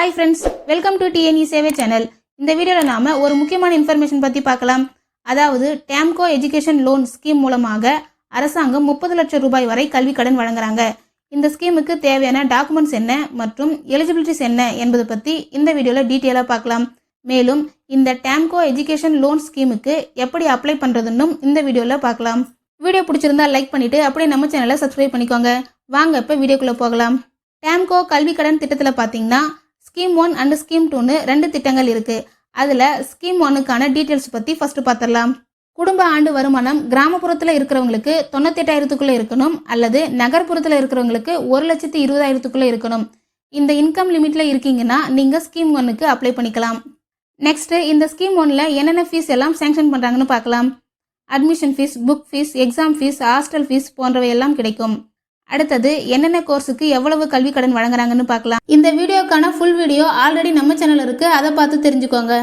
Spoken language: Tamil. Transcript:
Hi friends, welcome to TNE சேவை சேனல். இந்த வீடியோல நாம ஒரு முக்கியமான இன்ஃபர்மேஷன் பத்தி பார்க்கலாம். அதாவது டேம்கோ எஜுகேஷன் லோன் ஸ்கீம் மூலமாக அரசாங்கம் 30 லட்சம் ரூபாய் வரை கல்வி கடன் வழங்குறாங்க. இந்த ஸ்கீமுக்கு தேவையான டாக்குமெண்ட்ஸ் என்ன மற்றும் எலிஜிபிலிட்டிஸ் என்ன என்பது பத்தி இந்த வீடியோல டீடைலா பார்க்கலாம். மேலும் இந்த டேம்கோ எஜுகேஷன் லோன் ஸ்கீமுக்கு எப்படி அப்ளை பண்றதுன்னு இந்த வீடியோல பார்க்கலாம். வீடியோ பிடிச்சிருந்தா லைக் பண்ணிட்டு அப்படியே நம்ம சேனலை சப்ஸ்கிரைப் பண்ணிக்கோங்க. வாங்க இப்ப வீடியோக்குள்ள போகலாம். டேம்கோ கல்வி கடன் திட்டத்துல பாத்தீங்கன்னா ஸ்கீம் 1 அண்ட் ஸ்கீம் 2ன்னு 2 திட்டங்கள் இருக்கு. அதுல ஸ்கீம் 1க்கான டீடைல்ஸ் பத்தி ஃபர்ஸ்ட் பார்த்துடலாம். குடும்ப ஆண்டு வருமானம் கிராமப்புறத்துல இருக்கிறவங்களுக்கு 98,000க்குள்ள இருக்கணும் அல்லது நகர்ப்புறத்துல இருக்கிறவங்களுக்கு 1,20,000க்குள்ள இருக்கணும். இந்த இன்கம் லிமிட்ல இருக்கீங்கன்னா நீங்க ஸ்கீம் 1க்கு அப்ளை பண்ணிக்கலாம். நெக்ஸ்ட் இந்த ஸ்கீம் 1ல என்னென்ன ஃபீஸ் எல்லாம் சாங்ஷன் பண்றாங்கன்னு பார்க்கலாம். Admission fees, book fees, exam fees, hostel fees போன்றவை எல்லாம் கிடைக்கும். அடுத்தது என்னென்ன கோர்ஸுக்கு எவ்வளவு கல்வி கடன் வழங்குறாங்கன்னு பார்க்கலாம். இந்த வீடியோக்கான ஃபுல் வீடியோ ஆல்ரெடி நம்ம சேனல் இருக்கு, அதை பார்த்து தெரிஞ்சுக்கோங்க.